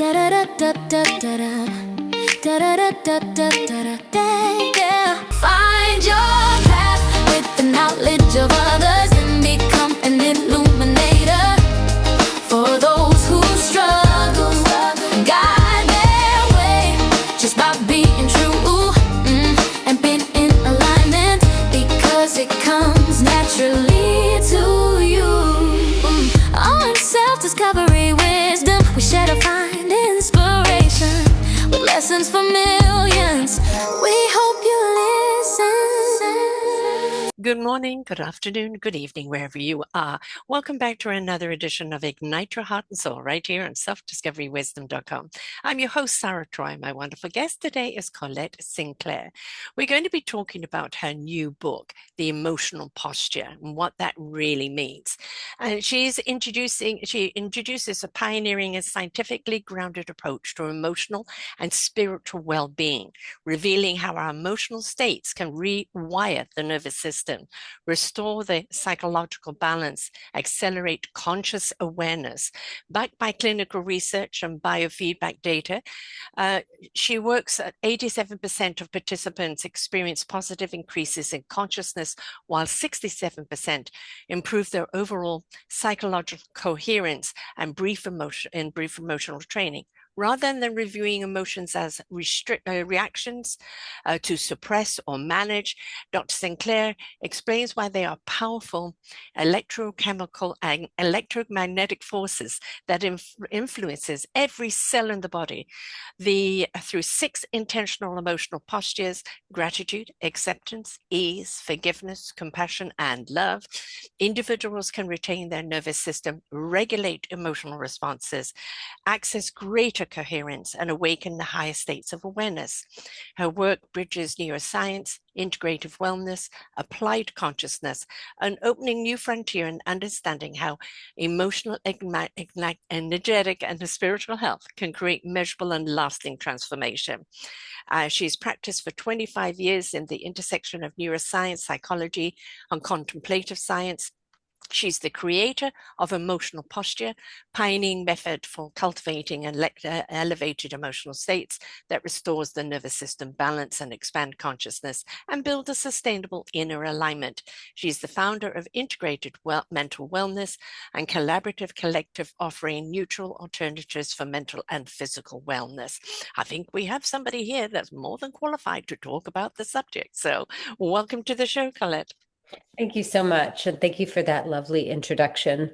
Find your path with the knowledge of others and become an illuminator for those who struggle. Guide their way just by being true and being in alignment, because it comes naturally to you. On self-discovery wisdom, we share to find inspiration with lessons for millions. We hope you listen. Good morning, good afternoon, good evening, wherever you are. Welcome back to another edition of Ignite Your Heart and Soul right here on selfdiscoverywisdom.com. I'm your host, Sara Troy. My wonderful guest today is Colette Sinclair. We're going to be talking about her new book, The Emotional Posture, and what that really means. And she introduces a pioneering and scientifically grounded approach to emotional and spiritual well-being, revealing how our emotional states can rewire the nervous system, restore the psychological balance, accelerate conscious awareness. Backed by clinical research and biofeedback data, she works at 87% of participants experience positive increases in consciousness, while 67% improve their overall psychological coherence and brief emotional training. Rather than reviewing emotions as reactions to suppress or manage, Dr. Sinclair explains why they are powerful electrochemical and electromagnetic forces that influences every cell in the body. Through 6 intentional emotional postures: gratitude, acceptance, ease, forgiveness, compassion, and love, individuals can retain their nervous system, regulate emotional responses, access greater coherence, and awaken the higher states of awareness. Her work bridges neuroscience, integrative wellness, applied consciousness, and opening new frontier in understanding how emotional, energetic, and spiritual health can create measurable and lasting transformation. She's practiced for 25 years in the intersection of neuroscience, psychology, and contemplative science. She's the creator of Emotional Posture, pioneering method for cultivating and elevated emotional states that restores the nervous system balance and expand consciousness and build a sustainable inner alignment. She's the founder of Integrated Mental Wellness and Collaborative Collective, offering neutral alternatives for mental and physical wellness. I think we have somebody here that's more than qualified to talk about the subject. So welcome to the show, Colette. Thank you so much. And thank you for that lovely introduction.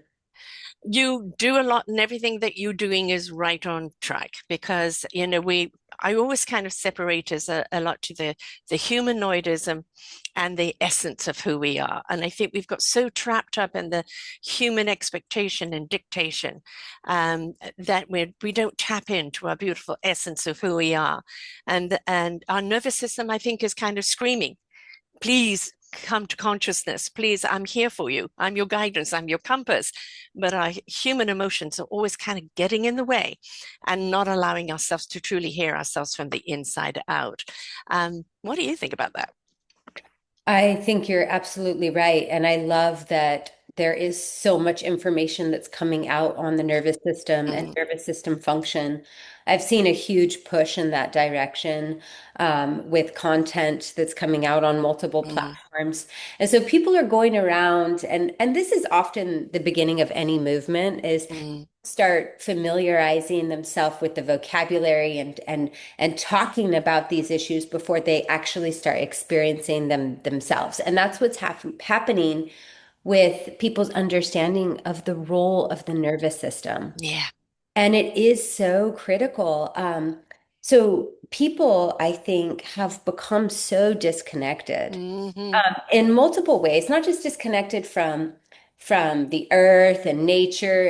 You do a lot, and everything that you're doing is right on track, because, I always kind of separate us a lot to the humanoidism and the essence of who we are. And I think we've got so trapped up in the human expectation and dictation that we don't tap into our beautiful essence of who we are. And our nervous system, I think, is kind of screaming, please come to consciousness. Please, I'm here for you. I'm your guidance. I'm your compass. But our human emotions are always kind of getting in the way and not allowing ourselves to truly hear ourselves from the inside out. What do you think about that? I think you're absolutely right. And I love that there is so much information that's coming out on the nervous system and nervous system function. I've seen a huge push in that direction with content that's coming out on multiple platforms. And so people are going around, and this is often the beginning of any movement, is start familiarizing themselves with the vocabulary and talking about these issues before they actually start experiencing them themselves. And that's what's happening with people's understanding of the role of the nervous system. Yeah. And it is so critical. So people, I think, have become so disconnected in multiple ways, not just disconnected from the earth and nature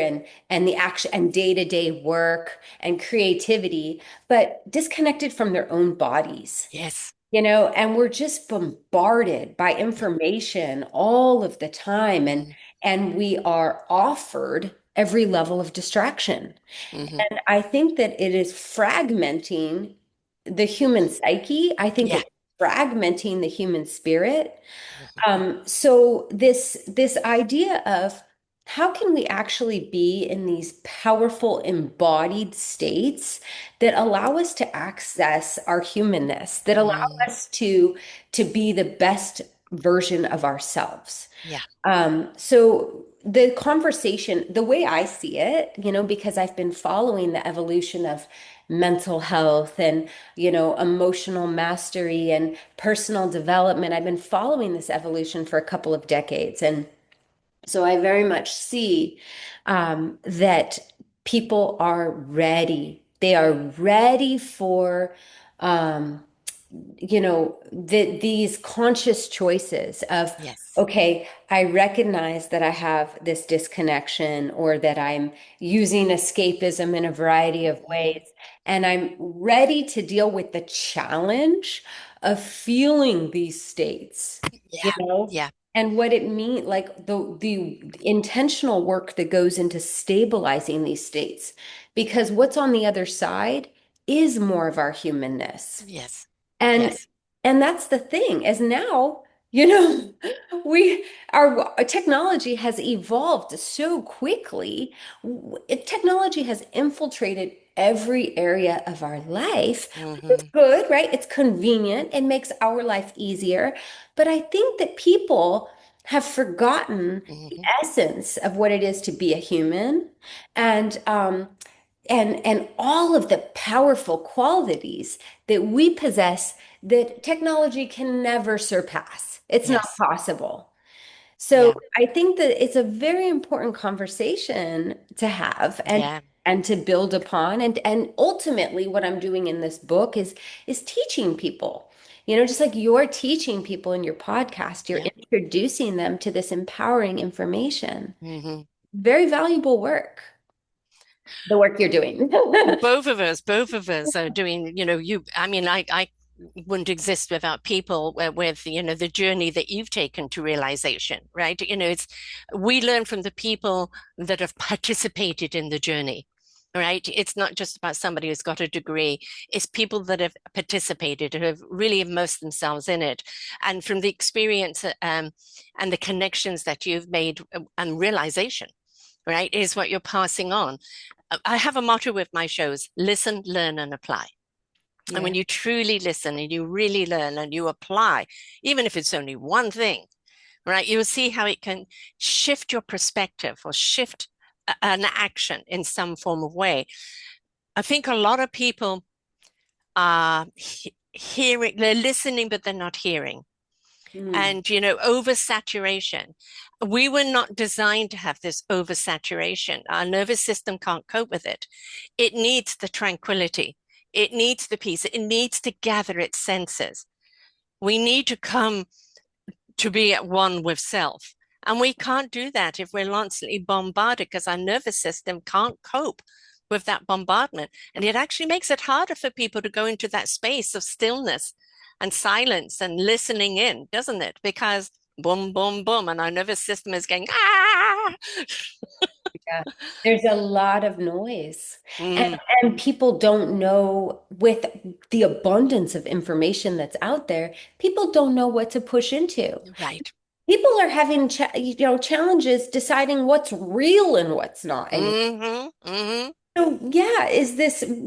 and the action and day-to-day work and creativity, but disconnected from their own bodies. Yes. And we're just bombarded by information all of the time, and we are offered every level of distraction. And I think that it is fragmenting the human psyche. I think it's fragmenting the human spirit. So this idea of how can we actually be in these powerful embodied states that allow us to access our humanness, that allow Mm, us to be the best version of ourselves? yeah. So the conversation, the way I see it, because I've been following the evolution of mental health and, emotional mastery and personal development, I've been following this evolution for a couple of decades. And so I very much see that people are ready. They are ready for um, these conscious choices of, Yes. okay, I recognize that I have this disconnection or that I'm using escapism in a variety of Mhm. ways, and I'm ready to deal with the challenge of feeling these states, you Yeah. know, Yeah. and what it means, like the intentional work that goes into stabilizing these states, because what's on the other side is more of our humanness. Yes. And Yes. and that's the thing, as now, you know, we our technology has evolved so quickly. Technology has infiltrated every area of our life. It's Hmm. good, right? It's convenient. It makes our life easier. But I think that people have forgotten the Hmm. essence of what it is to be a human. And and all of the powerful qualities that we possess that technology can never surpass. It's not Yes. possible. So Yeah. I think that it's a very important conversation to have Yeah. and to build upon. And ultimately what I'm doing in this book is teaching people. Just like you're teaching people in your podcast, you're Yeah. introducing them to this empowering information. Hmm. Very valuable work, the work you're doing. Both of us are doing, I mean, I wouldn't exist without people with, the journey that you've taken to realization, right? We learn from the people that have participated in the journey, right? It's not just about somebody who's got a degree. It's people that have participated, who have really immersed themselves in it. And from the experience, and the connections that you've made, and realization, right, is what you're passing on. I have a motto with my shows: listen, learn, and apply. And Yeah. when you truly listen and you really learn and you apply, even if it's only one thing, right, you'll see how it can shift your perspective or shift an action in some form of way. I think a lot of people are hearing, they're listening, but they're not hearing. Mm. And, oversaturation. We were not designed to have this oversaturation. Our nervous system can't cope with it. It needs the tranquility. It needs the peace. It needs to gather its senses. We need to come to be at one with self. And we can't do that if we're constantly bombarded, because our nervous system can't cope with that bombardment. And it actually makes it harder for people to go into that space of stillness and silence and listening in, doesn't it? Because boom, boom, boom, and our nervous system is going, ah. Yeah. There's a lot of noise. And Mm, and people don't know, with the abundance of information that's out there, people don't know what to push into. right. People are having challenges deciding what's real and what's not anymore. Mm-hmm, mm-hmm. So yeah,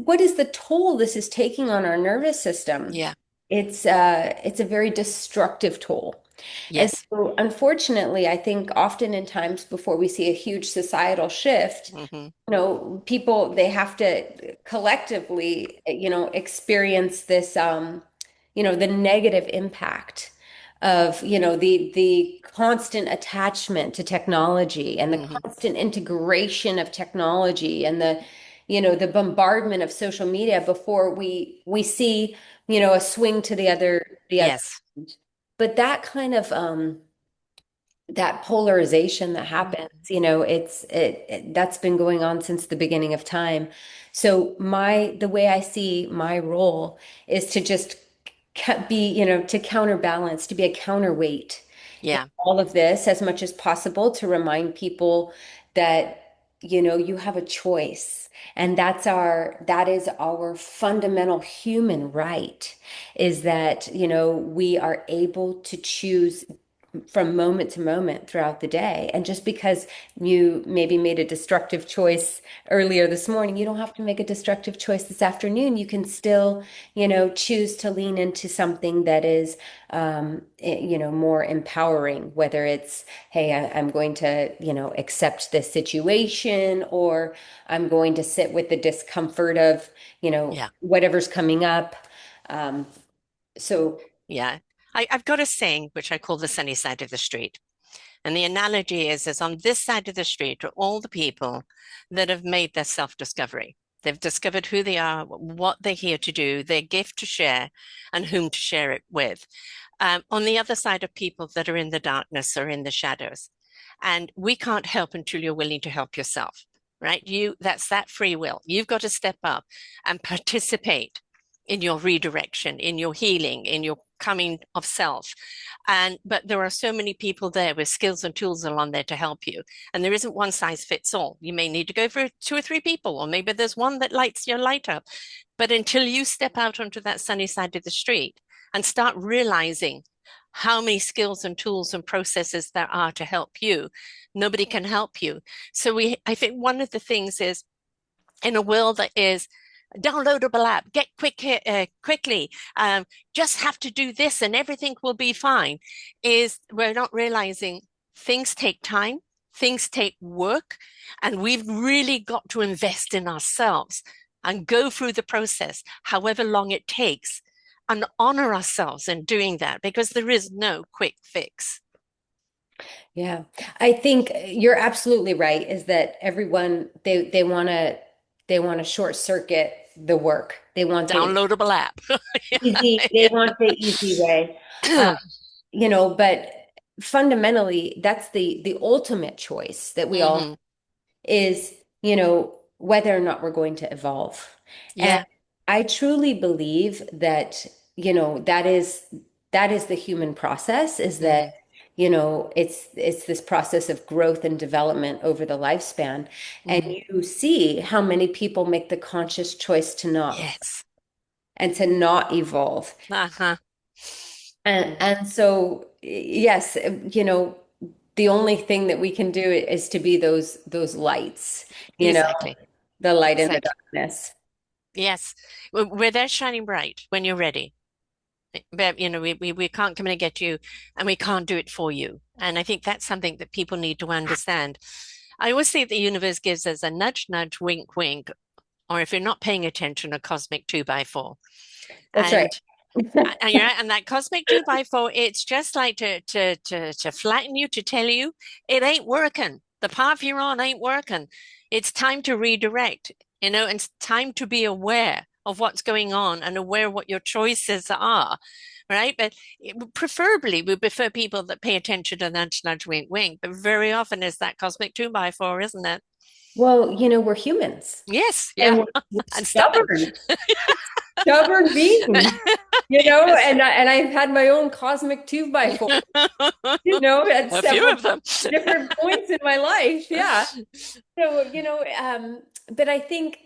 what is the toll this is taking on our nervous system? Yeah. It's a very destructive toll. And Yes. so unfortunately, I think often in times before we see a huge societal shift, Mm-hmm. people, they have to collectively, experience this, the negative impact of, the constant attachment to technology and the Mm-hmm. constant integration of technology and the bombardment of social media before we see, a swing to the other. Yes. But that kind of that polarization that happens, Mm-hmm. that's been going on since the beginning of time. So the way I see my role is to just be, to counterbalance, to be a counterweight in Yeah. all of this as much as possible, to remind people that, you have a choice. And that is our fundamental human right, is that, we are able to choose from moment to moment throughout the day. And just because you maybe made a destructive choice earlier this morning, you don't have to make a destructive choice this afternoon. You can still, choose to lean into something that is, more empowering, whether it's, hey, I'm going to, accept this situation, or I'm going to sit with the discomfort of, Yeah. whatever's coming up. Um, so Yeah. I've got a saying which I call the sunny side of the street. And the analogy is on this side of the street are all the people that have made their self-discovery. They've discovered who they are, what they're here to do, their gift to share, and whom to share it with. On the other side are people that are in the darkness or in the shadows. And we can't help until you're willing to help yourself, right? That's that free will. You've got to step up and participate in your redirection, in your healing, in your coming of self. But there are so many people there with skills and tools along there to help you. And there isn't one size fits all. You may need to go for 2 or 3 people, or maybe there's one that lights your light up. But until you step out onto that sunny side of the street and start realizing how many skills and tools and processes there are to help you, nobody can help you. So I think one of the things is, in a world that is downloadable app, get quickly, just have to do this and everything will be fine, is we're not realizing things take time, things take work, and we've really got to invest in ourselves and go through the process, however long it takes, and honor ourselves in doing that, because there is no quick fix. yeah, I think you're absolutely right, is that everyone they want to short circuit the work. They want the Downloadable app. they want the easy way. Uh, but fundamentally, that's the ultimate choice that we all Hmm. is, whether or not we're going to evolve. And Yeah. I truly believe that, that is the human process, is that, Hmm. it's this process of growth and development over the lifespan. And Hmm. you see how many people make the conscious choice to not Yes. and to not evolve. Uh-huh. And so, yes, the only thing that we can do is to be those lights, you know, Exactly. the light in the Exactly. darkness. Yes. We're there shining bright when you're ready. But we can't come in and get you, and we can't do it for you. And I think that's something that people need to understand. I always say the universe gives us a nudge, nudge, wink, wink, or if you're not paying attention, a cosmic 2x4. That's right. And and that cosmic 2x4, it's just like to flatten you, to tell you it ain't working. The path you're on ain't working. It's time to redirect, and it's time to be aware of what's going on and aware what your choices are, right? But preferably, we prefer people that pay attention to nudge, nudge, wink, wink. But very often it's that cosmic 2x4, isn't it? Well, we're humans, Yes, and yeah, we're and stubborn. stubborn beings, Yes. and I've had my own cosmic 2x4, at A few several of them. different points in my life. Yeah. So, but I think,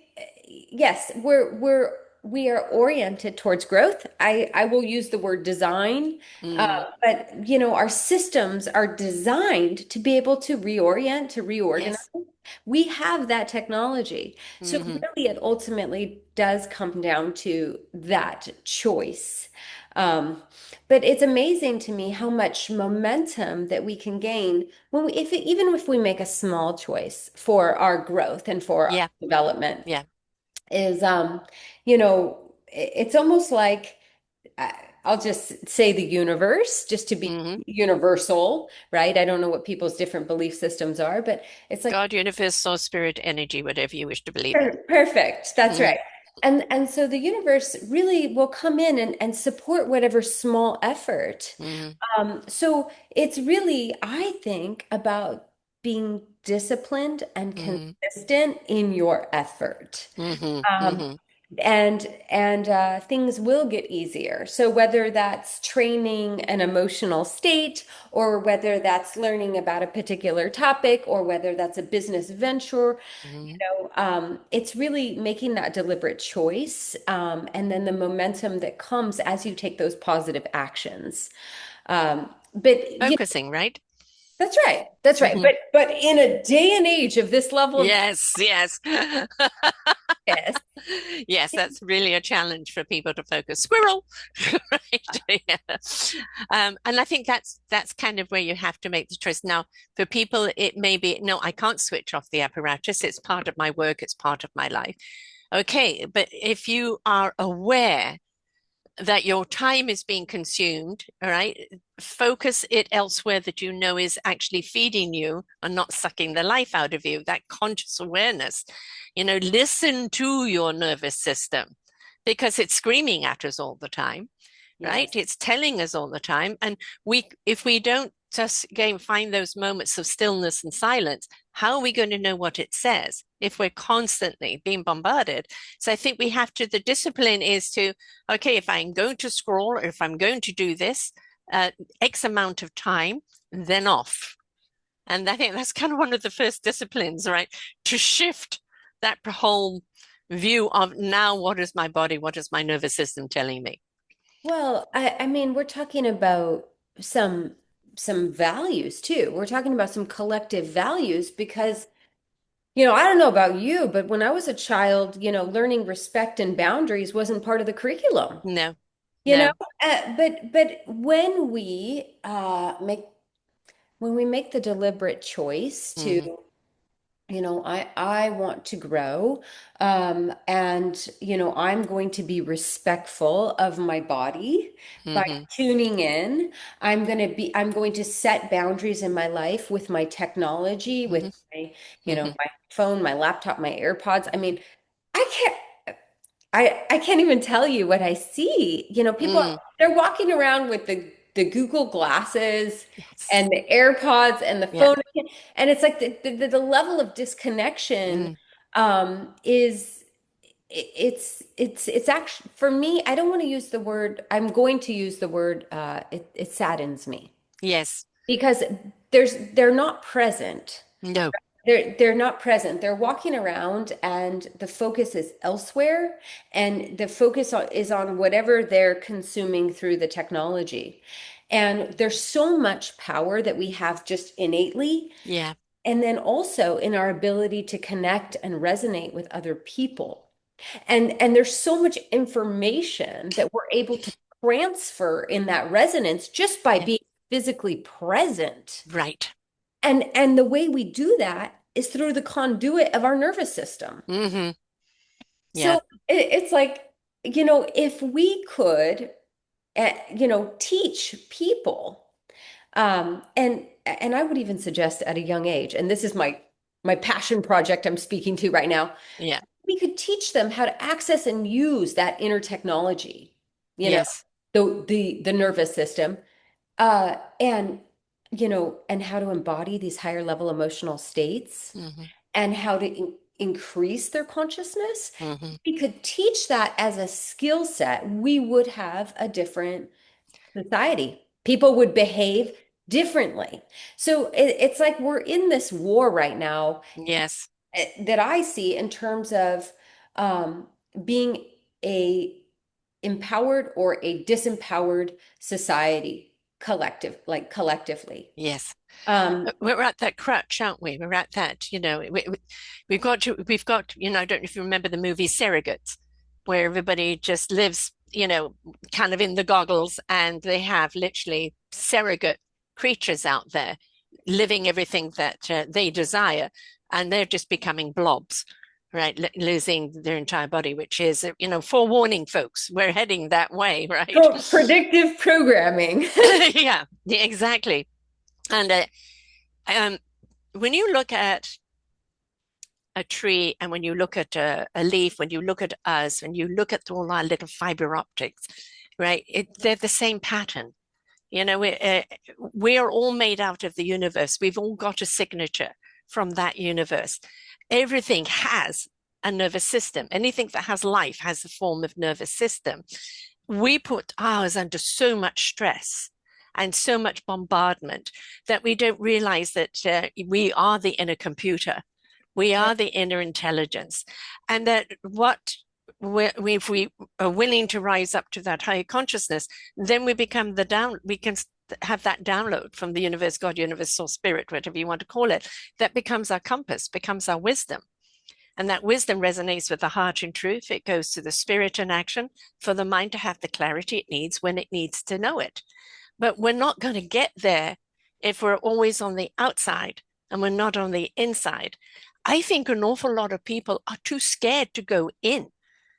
yes, we are oriented towards growth. I will use the word design, Mm, but our systems are designed to be able to reorient, to reorganize. yes. We have that technology. So Hmm. really, it ultimately does come down to that choice. Um, but it's amazing to me how much momentum that we can gain when even if we make a small choice for our growth and for our Yeah, development, yeah. is it's almost like, I- I'll just say the universe, just to be Hmm. universal, right? I don't know what people's different belief systems are, but it's like, God, universe, soul, spirit, energy, whatever you wish to believe in. Perfect. That's Mm, right. And so the universe really will come in and support whatever small effort. mm, So it's really, I think, about being disciplined and mm, consistent in your effort. hmm, Um, hmm. and things will get easier. So whether that's training an emotional state, or whether that's learning about a particular topic, or whether that's a business venture, Hmm. it's really making that deliberate choice, and then the momentum that comes as you take those positive actions. but Focusing, right? that's right. That's right. Hmm. But in a day and age of this level of Yes, yes. yes, Yes, that's really a challenge for people to focus. Squirrel, right? Yeah. And I think that's kind of where you have to make the choice. Now, for people, it may be, no, I can't switch off the apparatus. It's part of my work. It's part of my life. Okay, but if you are aware that your time is being consumed, all right, focus it elsewhere that you know is actually feeding you and not sucking the life out of you, that conscious awareness. Listen to your nervous system because it's screaming at us all the time, right? yes. It's telling us all the time. And if we don't just again find those moments of stillness and silence, how are we going to know what it says if we're constantly being bombarded? So I think the discipline is to, okay, if I'm going to scroll or if I'm going to do this, X amount of time, then off. And I think that's kind of one of the first disciplines, right? To shift that whole view of now, what is my body? What is my nervous system telling me? Well, I mean, we're talking about some some values too. We're talking about some collective values because, I don't know about you, but when I was a child, learning respect and boundaries wasn't part of the curriculum. No, You know, no. but when we make the deliberate choice to, Hmm. I want to grow, and I'm going to be respectful of my body by Hmm. tuning in. I'm going to set boundaries in my life with my technology, with Hmm. my Hmm. phone, my laptop, my AirPods. I mean, I can't. I can't even tell you what I see. People Mm. they're walking around with the Google glasses Yes. and the AirPods and the Yeah. phone, and it's like the level of disconnection Mm. is it's actually for me. I don't want to use the word. I'm going to use the word. It saddens me Yes. because they're not present. No. They're not present. They're walking around and the focus is elsewhere and the is on whatever they're consuming through the technology. And there's so much power that we have just innately, Yeah. and then also in our ability to connect and resonate with other people. And there's so much information that we're able to transfer in that resonance just by Yeah. being physically present. Right. And the way we do that is through the conduit of our nervous system. Hmm. So Yeah. it's like, if we could, teach people, and I would even suggest at a young age, and this is my passion project I'm speaking to right now, Yeah. we could teach them how to access and use that inner technology, you know, Yes. the nervous system, and and how to embody these higher level emotional states Hmm. and how to increase their consciousness. Hmm. If we could teach that as a skill set, we would have a different society. People would behave differently. So it's like we're in this war right now, Yes. that I see in terms of being a empowered or a disempowered society, collectively. Yes. Um, We're at that crutch, aren't we? We're at that, we've got, I don't know if you remember the movie Surrogates, where everybody just lives, kind of in the goggles and they have literally surrogate creatures out there living everything that they desire. And they're just becoming blobs, right? Losing their entire body, which is, forewarning folks, we're heading that way, right? predictive programming. Yeah, yeah, exactly. And um, when you look at a tree and when you look at a leaf, when you look at us, when you look at all our little fiber optics, right, they're the same pattern. We are all made out of the universe. We've all got a signature from that universe. Everything has a nervous system. Anything that has life has a form of nervous system. We put ours under so much stress and so much bombardment that we don't realize that we are the inner computer. We are the inner intelligence. And that if we are willing to rise up to that higher consciousness, then we become we can have that download from the universe, God, universe, source, spirit, whatever you want to call it, that becomes our compass, becomes our wisdom. And that wisdom resonates with the heart in truth. It goes to the spirit in action for the mind to have the clarity it needs when it needs to know it. But we're not going to get there if we're always on the outside and we're not on the inside. I think an awful lot of people are too scared to go in.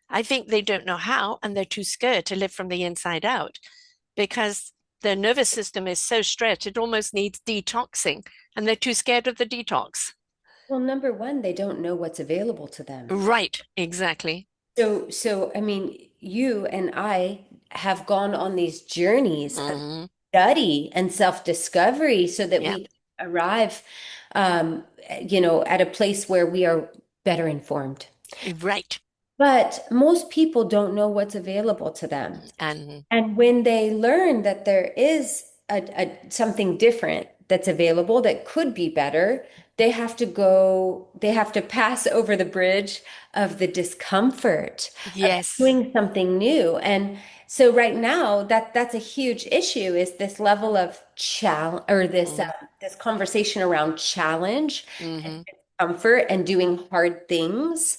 I think they don't know how, and they're too scared to live from the inside out because their nervous system is so stretched, it almost needs detoxing, and they're too scared of the detox. Well, number one, they don't know what's available to them. Right, exactly. So I mean, you and I have gone on these journeys of Mm-hmm. study and self-discovery so that Yeah, we arrive, at a place where we are better informed. right. But most people don't know what's available to them. And And when they learn that there is something different that's available that could be better, they have to pass over the bridge of the discomfort of yes. doing something new. And so right now that's a huge issue is this level of challenge or this conversation around challenge Mm-hmm. comfort and doing hard things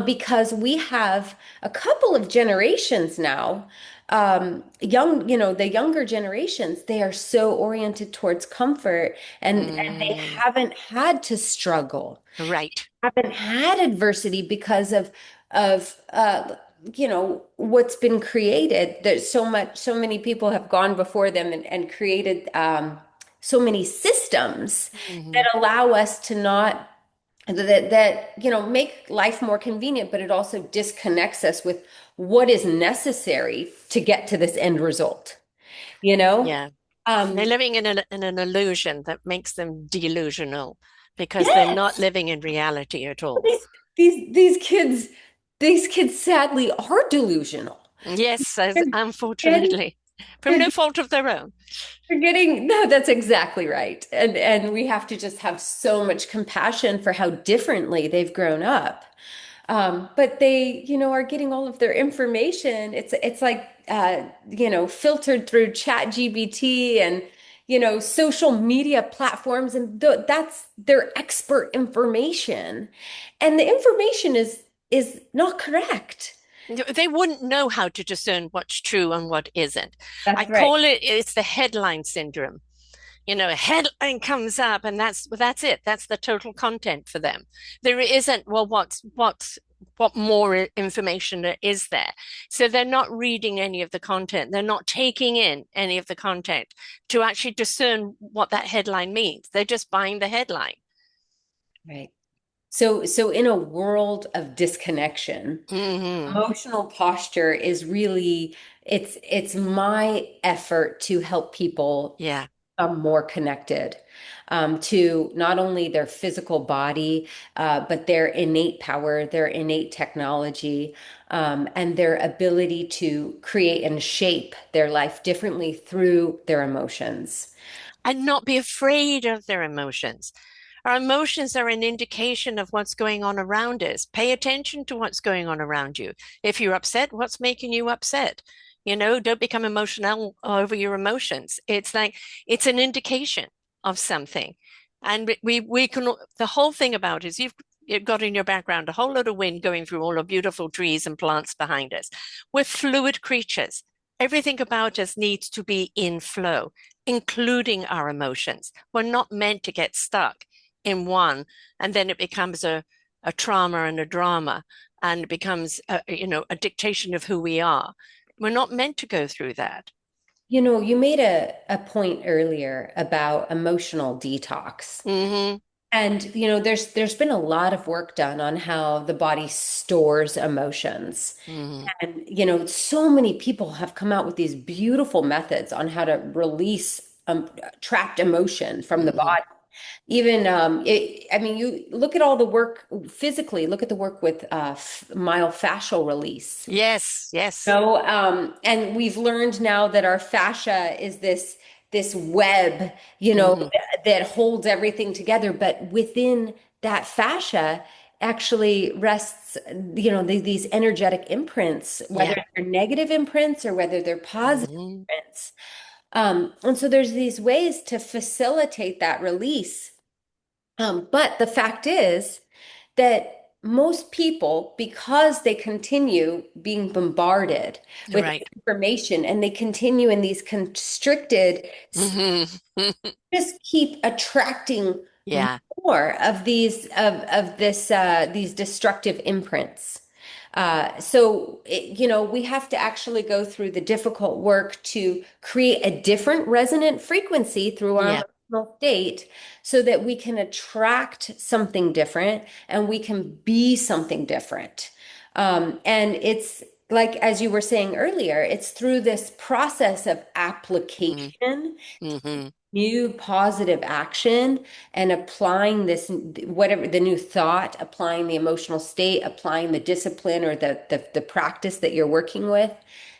because we have a couple of generations now the younger generations, they are so oriented towards comfort and they Mm, haven't had to struggle, right. haven't had adversity because of what's been created. There's so many people have gone before them and created so many systems Mm-hmm. that allow us to not that make life more convenient, but it also disconnects us with what is necessary to get to this end result, you know? Yeah. They're Um, living in an illusion that makes them delusional because they're not yes, living in reality at all. these these these kids sadly are delusional. Yes, They're getting, unfortunately, from they're no fault of their own. You're getting, no, that's exactly right. And we have to just have so much compassion for how differently they've grown up. But they, are getting all of their information. It's like filtered through Chat GBT and social media platforms, and that's their expert information. And the information is not correct. They wouldn't know how to discern what's true and what isn't. I That's right. call it's the headline syndrome. A headline comes up and that's it. That's the total content for them. There isn't, well, what more information is there? So they're not reading any of the content. They're not taking in any of the content to actually discern what that headline means. They're just buying the headline. Right. So in a world of disconnection, Hmm. emotional posture is really it's my effort to help people Yeah. become more connected to not only their physical body, but their innate power, their innate technology, and their ability to create and shape their life differently through their emotions. And not be afraid of their emotions. Our emotions are an indication of what's going on around us. Pay attention to what's going on around you. If you're upset, what's making you upset? Don't become emotional over your emotions. It's like it's an indication of something. And we can the whole thing about it is you've got in your background a whole lot of wind going through all the beautiful trees and plants behind us. We're fluid creatures. Everything about us needs to be in flow, including our emotions. We're not meant to get stuck in one, and then it becomes a trauma and a drama, and it becomes a dictation of who we are. We're not meant to go through that. You made a point earlier about emotional detox. Hmm. And there's been a lot of work done on how the body stores emotions. Hmm. And so many people have come out with these beautiful methods on how to release trapped emotion from the Hmm. body. Even I mean, you look at all the work physically, look at the work with myofascial release. Yes, yes. And we've learned now that our fascia is this web, Hmm. that holds everything together. But within that fascia actually rests, these energetic imprints, whether Yeah. they're negative imprints or whether they're positive Hmm. imprints. And so there's these ways to facilitate that release. But the fact is that most people, because they continue being bombarded with Right. information and they continue in these constricted, Hmm. just keep attracting Yeah. more of these destructive imprints. We have to actually go through the difficult work to create a different resonant frequency through our Yeah. emotional state so that we can attract something different and we can be something different. And it's like, as you were saying earlier, it's through this process of Mm-hmm. application, Mm-hmm. new positive action, and applying this, whatever the new thought, applying the emotional state, applying the discipline or the practice that you're working with.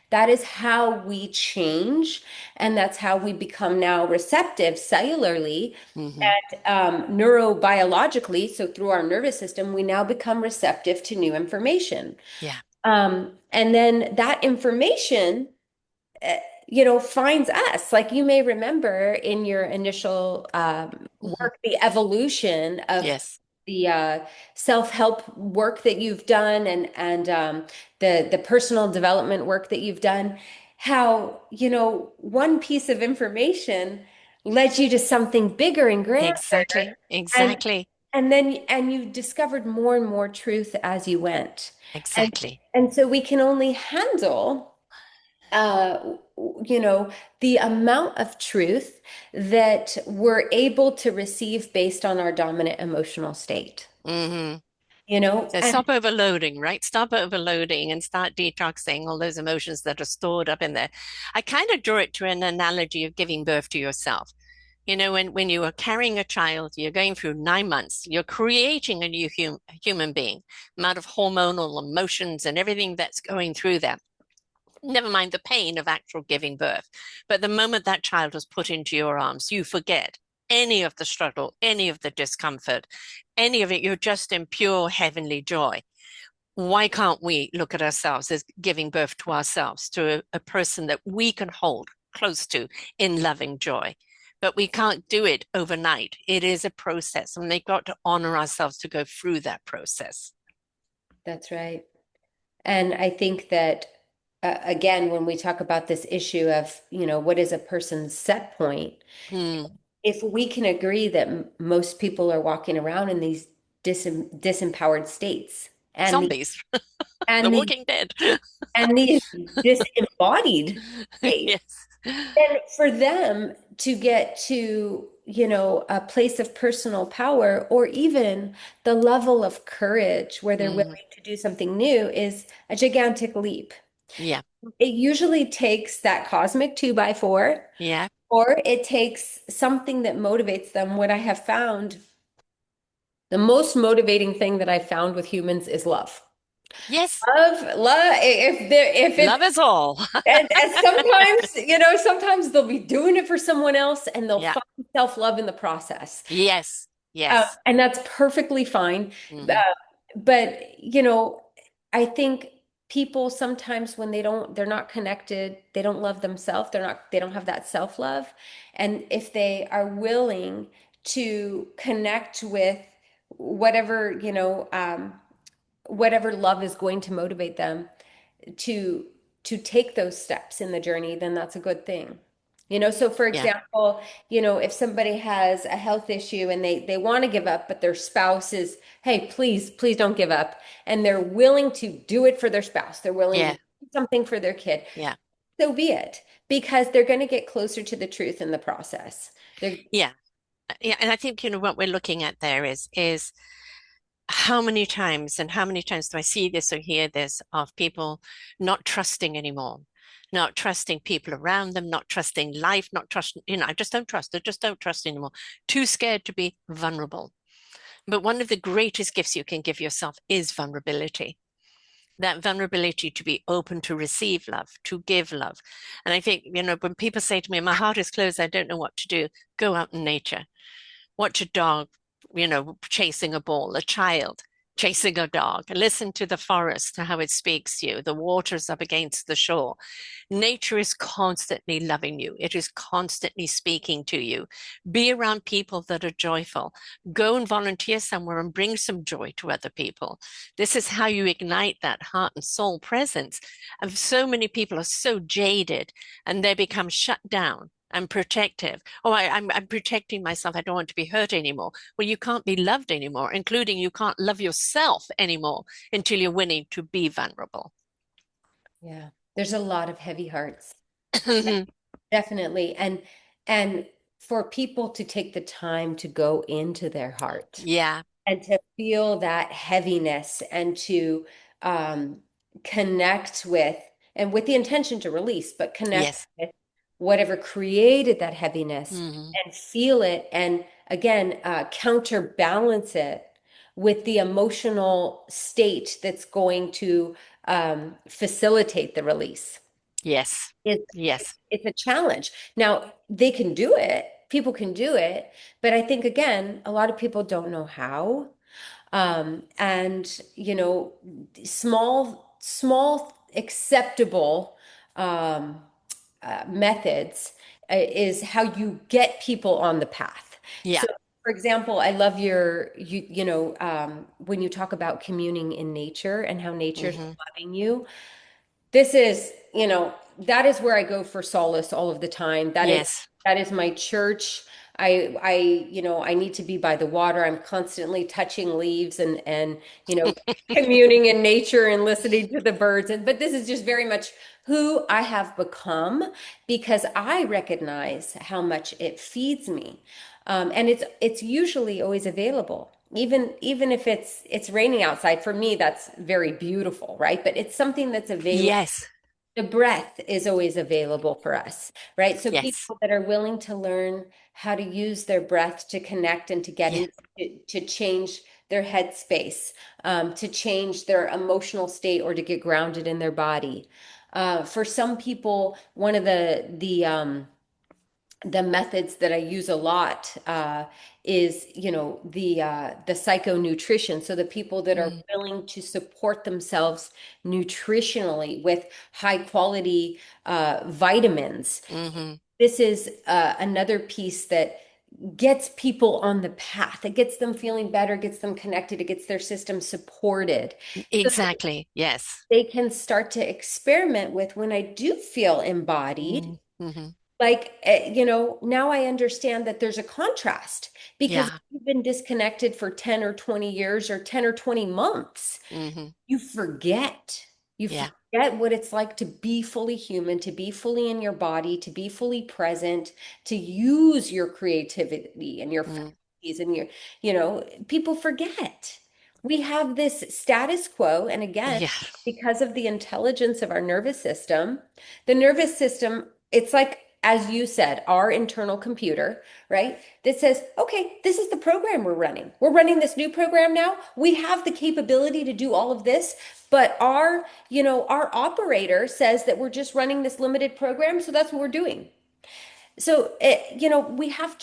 That is how we change, and that's how we become now receptive cellularly Mm-hmm. and neurobiologically. So through our nervous system, we now become receptive to new information. Yeah. And then that information uh, finds us. Like you may remember in your initial Hmm. work, the evolution of Yes. the self-help work that you've done and the personal development work that you've done, how, one piece of information led you to something bigger and grander. Exactly. And Exactly. and you discovered more and more truth as you went. And Exactly. and so we can only handle you know, the amount of truth that we're able to receive based on our dominant emotional state, Mm-hmm. So and stop overloading, right? Stop overloading and start detoxing all those emotions that are stored up in there. I kind of draw it to an analogy of giving birth to yourself. When you are carrying a child, you're going through 9 months, you're creating a new human being, amount of hormonal emotions and everything that's going through that. Never mind the pain of actual giving birth. But the moment that child was put into your arms, you forget any of the struggle, any of the discomfort, any of it. You're just in pure heavenly joy. Why can't we look at ourselves as giving birth to ourselves, to a person that we can hold close to in loving joy? But we can't do it overnight. It is a process, and we've got to honor ourselves to go through that process. that's right. And I think that again, when we talk about this issue of, what is a person's set point, Hmm. if we can agree that most people are walking around in these disempowered states and the Zombies, The and the Walking Dead. and these disembodied states, Yes. and for them to get to, a place of personal power or even the level of courage where they're Hmm. willing to do something new is a gigantic leap. Yeah. It usually takes that cosmic 2x4, Yeah. or it takes something that motivates them. What I have found, the most motivating thing that I found with humans is love. Yes. Love, if it's, Love us all. and sometimes, sometimes they'll be doing it for someone else and they'll Yeah. find self-love in the process. Yes. Yes. And that's perfectly fine. Uh, Hmm. but, I think people sometimes when they're not connected, they don't love themselves. They don't have that self-love. And if they are willing to connect with whatever, whatever love is going to motivate them to take those steps in the journey, then that's a good thing. So for Yeah. example, if somebody has a health issue and they want to give up, but their spouse is, hey, please don't give up. And they're willing to do it for their spouse. They're willing to Yeah. do something for their kid. Yeah. So be it, because they're going to get closer to the truth in the process. They're Yeah. Yeah. And I think, what we're looking at there is how many times and how many times do I see this or hear this of people not trusting anymore, not trusting people around them, not trusting life, not trusting, I just don't trust. I just don't trust anymore. Too scared to be vulnerable. But one of the greatest gifts you can give yourself is vulnerability. That vulnerability to be open to receive love, to give love. And I think, when people say to me, my heart is closed, I don't know what to do, go out in nature, watch a dog, chasing a ball, a child. chasing a dog. Listen to the forest, to how it speaks to you. The water's up against the shore. Nature is constantly loving you. It is constantly speaking to you. Be around people that are joyful. Go and volunteer somewhere and bring some joy to other people. This is how you ignite that heart and soul presence. And so many people are so jaded and they become shut down and protective. Oh, I'm protecting myself. I don't want to be hurt anymore. Well, you can't be loved anymore, including you can't love yourself anymore until you're willing to be vulnerable. Yeah. There's a lot of heavy hearts. Definitely. And for people to take the time to go into their heart Yeah. and to feel that heaviness and to um, connect with, and with the intention to release, but connect Yes. with whatever created that heaviness Mm-hmm. and feel it. And again, counterbalance it with the emotional state that's going to facilitate the release. Yes. It's Yes. it's a challenge. Now, they can do it. People can do it, but I think again, a lot of people don't know how. And small acceptable um, methods is how you get people on the path. Yeah. So, for example, I love when you talk about communing in nature and how nature's Mm-hmm. loving you. This is, that is where I go for solace all of the time. Yes. That is my church. I need to be by the water. I'm constantly touching leaves and communing in nature and listening to the birds. But this is just very much who I have become because I recognize how much it feeds me. And it's usually always available. Even if it's raining outside, for me, that's very beautiful, right? But it's something that's available. Yes. The breath is always available for us, right? So Yes. people that are willing to learn how to use their breath to connect and to get Yeah. to change their headspace, to change their emotional state or to get grounded in their body. For some people, one of the methods that I use a lot is, the psychonutrition. So the people that are Mm. willing to support themselves nutritionally with high quality vitamins. Mm-hmm. This is another piece that gets people on the path. It gets them feeling better, gets them connected, it gets their system supported. So Exactly. Yes. they can start to experiment with when I do feel embodied. Mm-hmm. Like, now I understand that there's a contrast because Yeah. you've been disconnected for 10 or 20 years or 10 or 20 months. Mm-hmm. You forget. You Yeah. forget what it's like to be fully human, to be fully in your body, to be fully present, to use your creativity and your Mm. faculties and people forget. We have this status quo. And again, Yeah. because of the intelligence of our nervous system, the nervous system, it's like, as you said, our internal computer, right? That says, okay, this is the program we're running. We're running this new program now. We have the capability to do all of this, but our operator says that we're just running this limited program, so that's what we're doing. So, we have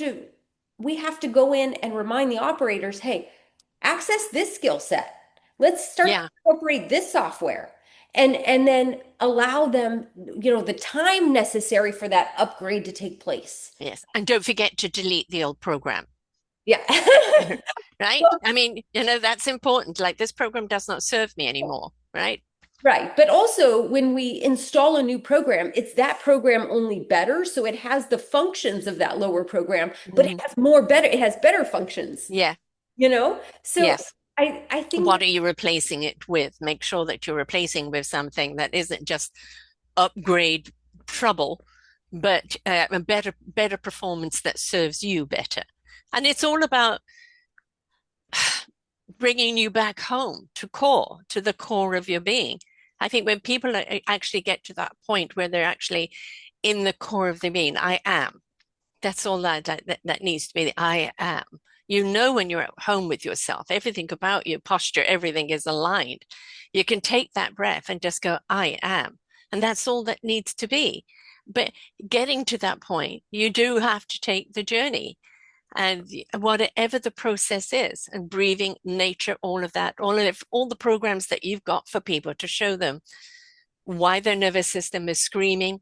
to go in and remind the operators, hey, access this skill set. Let's start to Yeah. incorporate this software and then allow them, the time necessary for that upgrade to take place. Yes. And don't forget to delete the old program. Yeah. Right? Well, I mean, that's important. Like this program does not serve me anymore, right? right. But also when we install a new program, it's that program only better. So it has the functions of that lower program, but Mhm. it has better functions, Yeah. So Yes. I think What are you replacing it with? Make sure that you're replacing with something that isn't just upgrade trouble, but a better performance that serves you better. And it's all about bringing you back home to the core of your being. I think when people actually get to that point where they're actually in the core of their being, I am. That's all that needs to be. I am. When you're at home with yourself, everything about your posture, everything is aligned. You can take that breath and just go, I am. And that's all that needs to be. But getting to that point, you do have to take the journey. and whatever the process is, and breathing, nature, all of that, all the programs that you've got for people to show them why their nervous system is screaming,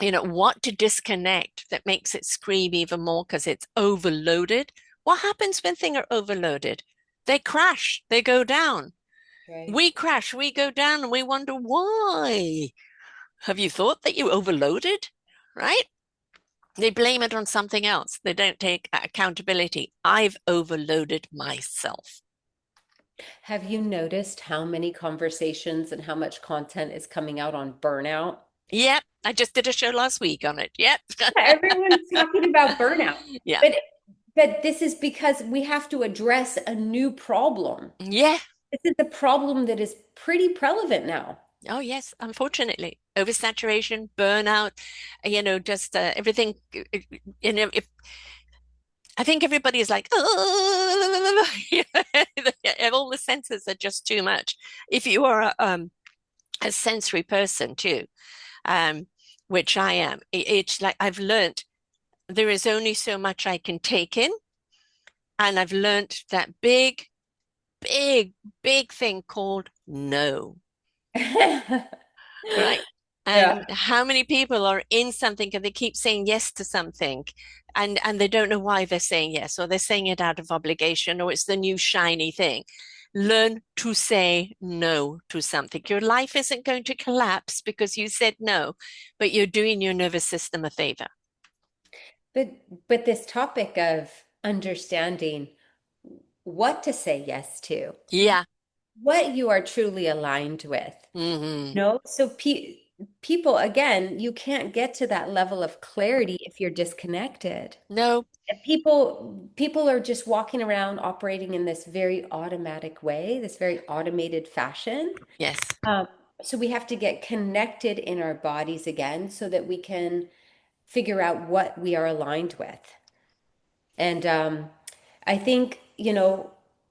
what to disconnect that makes it scream even more because it's overloaded. What happens when things are overloaded? They crash, they go down. Right. We crash, we go down, and we wonder why. Have you thought that you overloaded? Right? They blame it on something else. They don't take accountability. I've overloaded myself. Have you noticed how many conversations and how much content is coming out on burnout? Yep. I just did a show last week on it. Yep. Everyone's talking about burnout. Yeah. But this is because we have to address a new problem. Yeah. This is a problem that is pretty prevalent now. Oh, yes. Unfortunately, oversaturation, burnout, just everything. If I think everybody is like, oh, all the senses are just too much. If you are a sensory person too, which I am, it's like I've learned there is only so much I can take in. And I've learned that big, big, big thing called no. Right. Yeah. And how many people are in something and they keep saying yes to something and they don't know why they're saying yes, or they're saying it out of obligation, or it's the new shiny thing. Learn to say no to something. Your life isn't going to collapse because you said no, but you're doing your nervous system a favor. But this topic of understanding what to say yes to, Yeah. what you are truly aligned with. Mm-hmm. So people, again, you can't get to that level of clarity if you're disconnected. No. And people are just walking around operating in this very automatic way, this very automated fashion. Yes. So we have to get connected in our bodies again so that we can figure out what we are aligned with. And I think,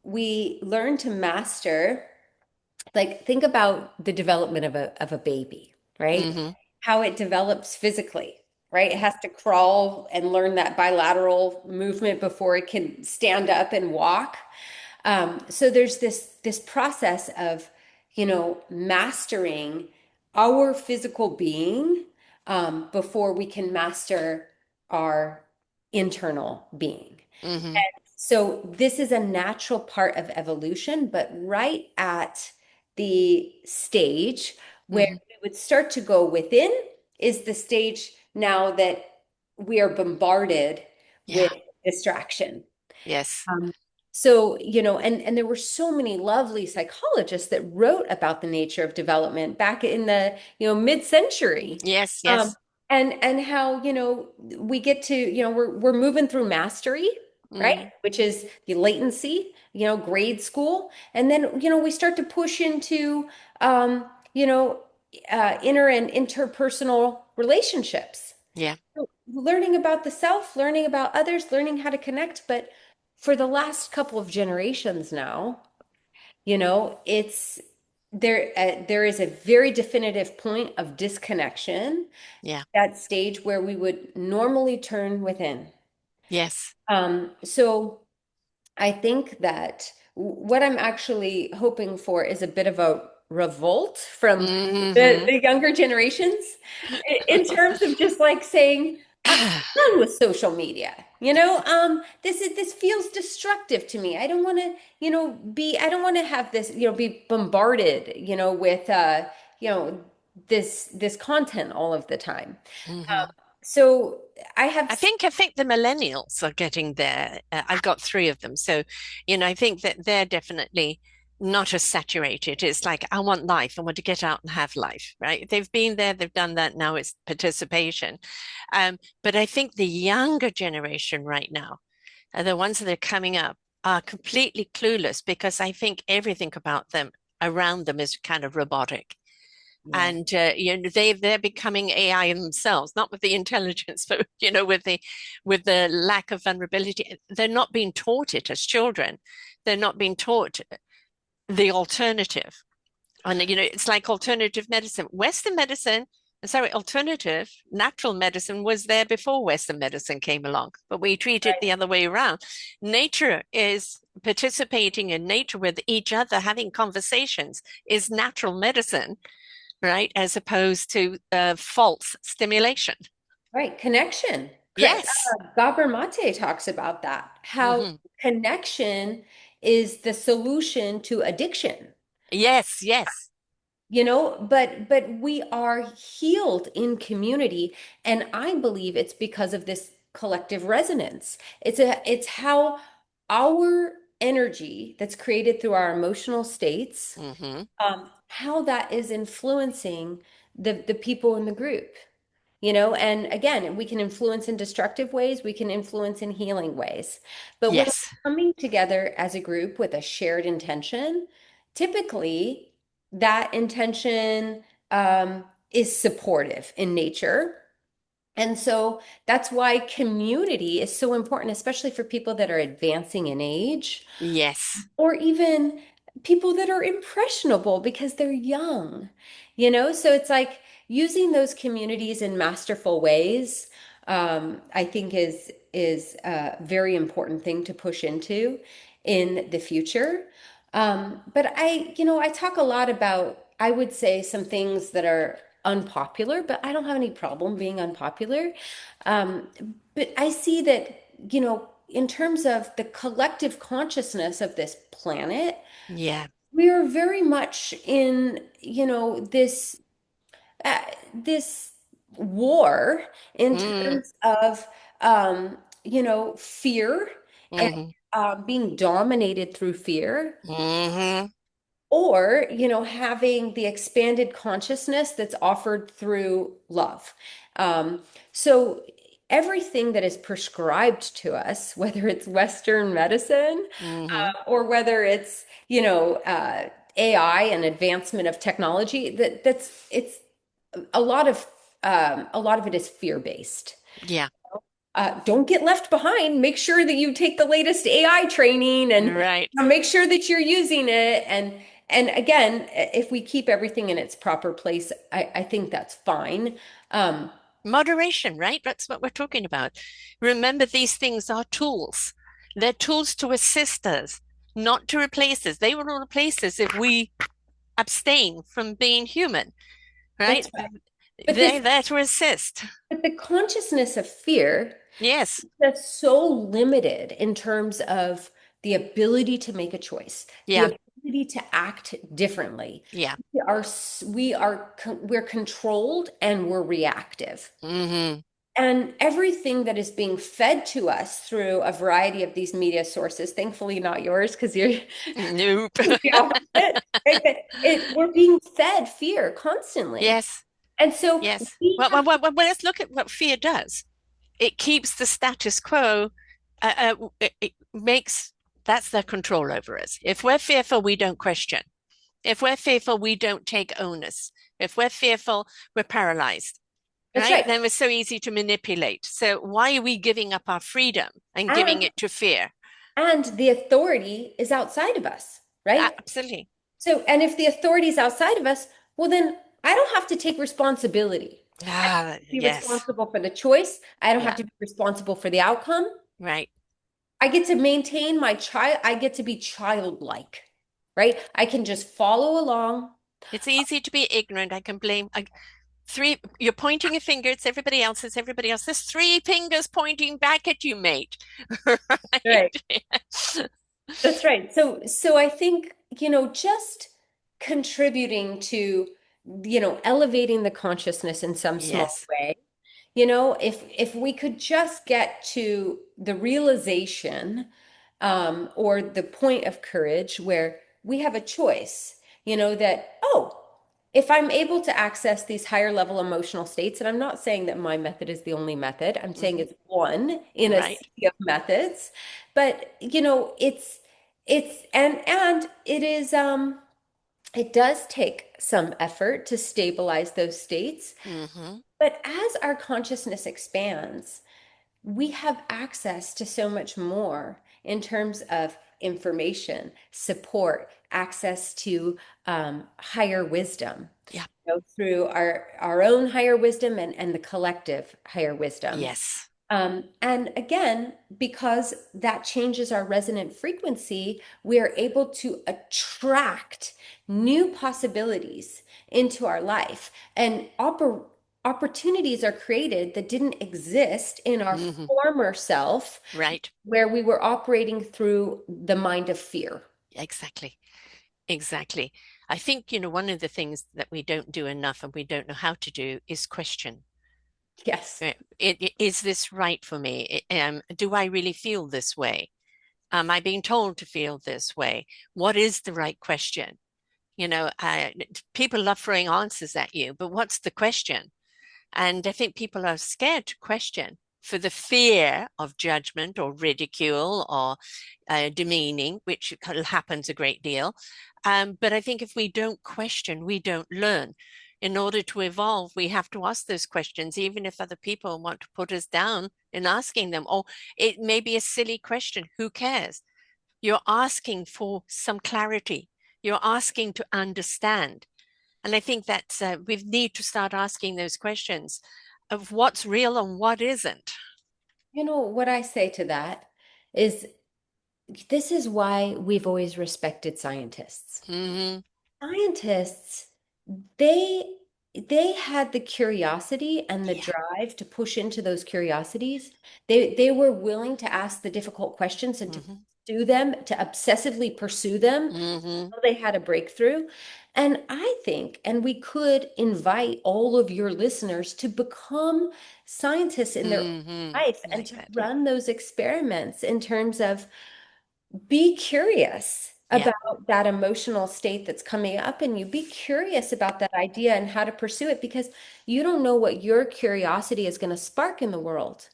we learn to master, like think about the development of a baby, right? Mm-hmm. How it develops physically, right? It has to crawl and learn that bilateral movement before it can stand up and walk. So there's this process of, mastering our physical being before we can master our internal being. Mm-hmm. So this is a natural part of evolution, but right at the stage where Mm-hmm. we would start to go within is the stage now that we are bombarded Yeah. with distraction. Yes. So, and there were so many lovely psychologists that wrote about the nature of development back in the, mid-century. Yes. Um, Yes. and how, we get to, we're moving through mastery, right? Mm-hmm. Which is the latency, grade school. And then, we start to push into, inner and interpersonal relationships. Yeah. So learning about the self, learning about others, learning how to connect. But for the last couple of generations now, it's there is a very definitive point of disconnection, Yeah. that stage where we would normally turn within. Yes. So I think that what I'm actually hoping for is a bit of a revolt from Mm-hmm. the younger generations in terms of just like saying, I'm done with social media. This feels destructive to me. I don't want to, I don't want to have this, be bombarded, with this content all of the time. Mm-hmm. So I have I think the millennials are getting there. I've got three of them, so I think that they're definitely not as saturated. It's like I want life. I want to get out and have life. Right? They've been there. They've done that. Now it's participation. But I think the younger generation right now, the ones that are coming up, are completely clueless because I think everything about them around them is kind of robotic. yeah. And they're becoming AI themselves, not with the intelligence, but with the lack of vulnerability. They're not being taught it as children. They're not being taught the alternative. And it's like alternative medicine. Western medicine sorry, alternative natural medicine was there before Western medicine came along, but we treat it the other way around. Nature is participating in nature with each other, having conversations is natural medicine, right? As opposed to false stimulation. Right, connection. Yes. Gabor Mate talks about that, how Hmm. connection is the solution to addiction. Yes, yes. But we are healed in community, and I believe it's because of this collective resonance. It's how our energy that's created through our emotional states, Hmm. how that is influencing the people in the group. And again, we can influence in destructive ways, we can influence in healing ways. But when Yes. we're coming together as a group with a shared intention, typically that intention is supportive in nature. And so that's why community is so important, especially for people that are advancing in age Yes. or even people that are impressionable because they're young. So it's like using those communities in masterful ways. I think is a very important thing to push into in the future. But I talk a lot about, I would say, some things that are unpopular, but I don't have any problem being unpopular. um, but I see that, in terms of the collective consciousness of this planet, Yeah. we are very much in, this war in Mm. terms of, fear and Hmm. being dominated through fear, Hmm. or having the expanded consciousness that's offered through love. So everything that is prescribed to us, whether it's Western medicine, Hmm. or whether it's AI and advancement of technology, that's it's a lot of it is fear-based. Yeah. Don't get left behind. Make sure that you take the latest AI training, and Right. make sure that you're using it. And again, if we keep everything in its proper place, I think that's fine. Um, Moderation, right? That's what we're talking about. Remember, these things are tools. They're tools to assist us, not to replace us. They will replace us if we abstain from being human, right? that's right. But They're this, there to assist. but the consciousness of fear, Yes. that's so limited in terms of the ability to make a choice, the Yeah. ability to act differently. Yeah. We're controlled and we're reactive. Hmm. And everything that is being fed to us through a variety of these media sources, thankfully not yours because you're Nope. the opposite, right? But we're being fed fear constantly. Yes. And so Yes. we have, Let's look at what fear does. It keeps the status quo. It makes that's their control over us. If we're fearful, we don't question. If we're fearful, we don't take onus. If we're fearful, we're paralyzed, that's right? right. Then we're so easy to manipulate. So why are we giving up our freedom and giving And it to fear? and the authority is outside of us, right? Absolutely. So, and if the authority is outside of us, well, then I don't have to take responsibility. I don't have to be Yes. responsible for the choice. I don't have Yeah. to be responsible for the outcome. Right. I get to maintain my child. I get to be childlike, right? I can just follow along. It's easy to be ignorant. I can blame three. You're pointing a finger. It's everybody else. It's everybody else. There's three fingers pointing back at you, mate. Right. Right. That's right. So I think, just contributing to, elevating the consciousness in some small Yes. way. If we could just get to the realization, or the point of courage where we have a choice, that, oh, if I'm able to access these higher level emotional states, and I'm not saying that my method is the only method, I'm saying Hmm. it's one in a Right. sea of methods, but and it is, it does take some effort to stabilize those states. Hmm. But as our consciousness expands, we have access to so much more in terms of information, support, access to higher wisdom, Yeah. through our own higher wisdom and the collective higher wisdom. Yes. And again, because that changes our resonant frequency, we are able to attract new possibilities into our life. And opportunities are created that didn't exist in our Hmm. former self, Right. where we were operating through the mind of fear. Exactly. Exactly. I think, one of the things that we don't do enough and we don't know how to do is question. Yes. Is this right for me? Do I really feel this way? Am I being told to feel this way? What is the right question? People love throwing answers at you, but what's the question? And I think people are scared to question for the fear of judgment or ridicule or demeaning, which happens a great deal. But I think if we don't question, we don't learn. In order to evolve, we have to ask those questions, even if other people want to put us down in asking them. Or it may be a silly question. Who cares? You're asking for some clarity. You're asking to understand. And I think that we need to start asking those questions of what's real and what isn't. What I say to that is, this is why we've always respected scientists. Hmm. Scientists, they they had the curiosity and the Yeah. drive to push into those curiosities. They were willing to ask the difficult questions and to Hmm. do them, to obsessively pursue them Hmm. until they had a breakthrough. And I think, and we could invite all of your listeners to become scientists in their own Hmm. life and Like to that. Yeah. run those experiments in terms of, be curious Yeah. about that emotional state that's coming up and you. Be curious about that idea and how to pursue it, because you don't know what your curiosity is going to spark in the world.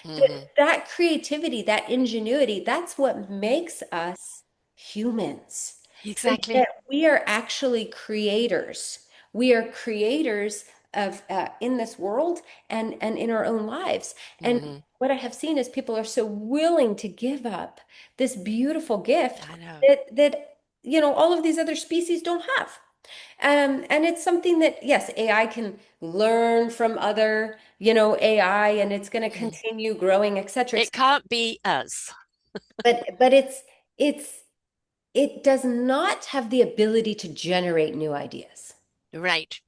Hmm. That creativity, that ingenuity, that's what makes us humans. Is Exactly. that we are actually creators. We are creators of in this world and in our own lives. And Hmm. what I have seen is people are so willing to give up this beautiful gift I know. that all of these other species don't have. And it's something that, yes, AI can learn from other, AI, and it's going to Mm. continue growing, et cetera, et It cetera. can't be us. But it's it does not have the ability to generate new ideas. Right.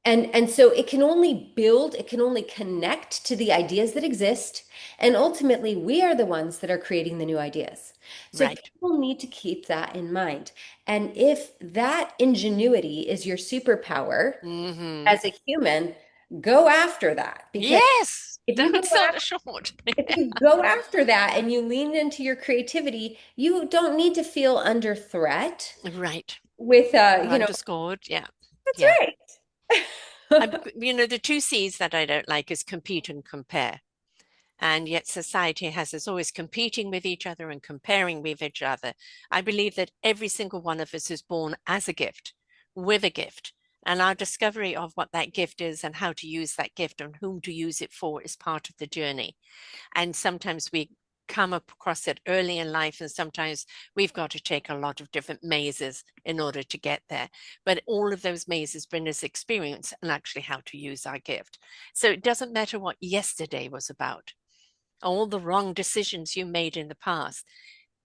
And so it can only build, it can only connect to the ideas that exist. And ultimately, we are the ones that are creating the new ideas. So Right. people need to keep that in mind. And if that ingenuity is your superpower Hmm. as a human, go after that. Because Yes. if you go Don't sell it after, short. if you go after that and you lean into your creativity, you don't need to feel under threat Right. with Or underscored. Yeah. that's Yeah. right. The two C's that I don't like is compete and compare. And yet society has us always competing with each other and comparing with each other. I believe that every single one of us is born as a gift, with a gift. And our discovery of what that gift is and how to use that gift and whom to use it for is part of the journey. And sometimes we come across it early in life, and sometimes we've got to take a lot of different mazes in order to get there. But all of those mazes bring us experience and actually how to use our gift. So it doesn't matter what yesterday was about, all the wrong decisions you made in the past.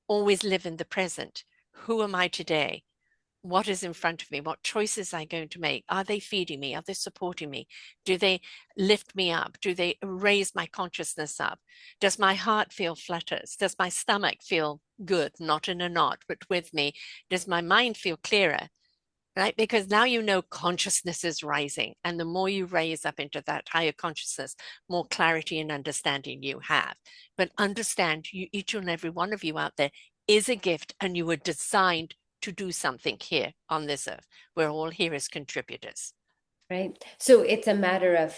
Always live in the present. Who am I today? What is in front of me? What choices am I going to make? Are they feeding me? Are they supporting me? Do they lift me up? Do they raise my consciousness up? Does my heart feel flutters? Does my stomach feel good? Not in a knot, but with me. Does my mind feel clearer? Right? Because now you know consciousness is rising. And the more you raise up into that higher consciousness, more clarity and understanding you have. But understand you, each and every one of you out there is a gift, and you were designed to do something here on this earth. We're all here as contributors. Right. So it's a matter of,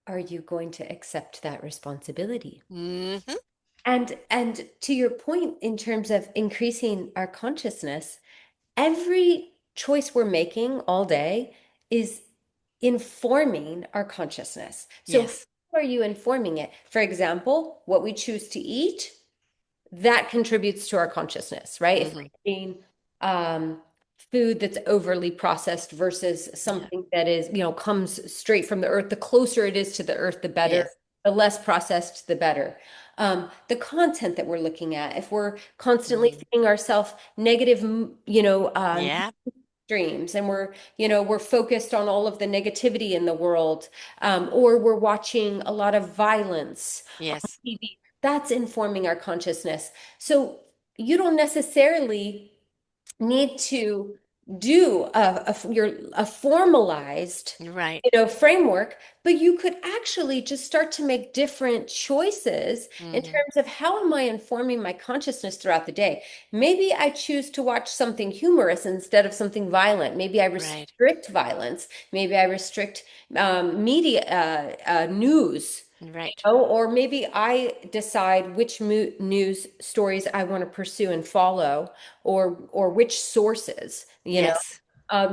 are you going to accept that responsibility? Hmm. And to your point, in terms of increasing our consciousness, every choice we're making all day is informing our consciousness. So Yes. how are you informing it? For example, what we choose to eat, that contributes to our consciousness, right? If Hmm. we're eating um, food that's overly processed versus Yeah. something that is, comes straight from the earth. The closer it is to the earth, the better. Yes. The less processed, the better. The content that we're looking at, if we're constantly Mm. feeding ourselves negative, Yeah. streams, and we're focused on all of the negativity in the world, or we're watching a lot of violence on Yes. TV, that's informing our consciousness. So you don't necessarily need to do a formalized, Right. framework, but you could actually just start to make different choices in Hmm. terms of how am I informing my consciousness throughout the day. Maybe I choose to watch something humorous instead of something violent. Maybe I Right. restrict violence. Maybe I restrict media news. Right. Oh, or maybe I decide which news stories I want to pursue and follow, or which sources, Yes.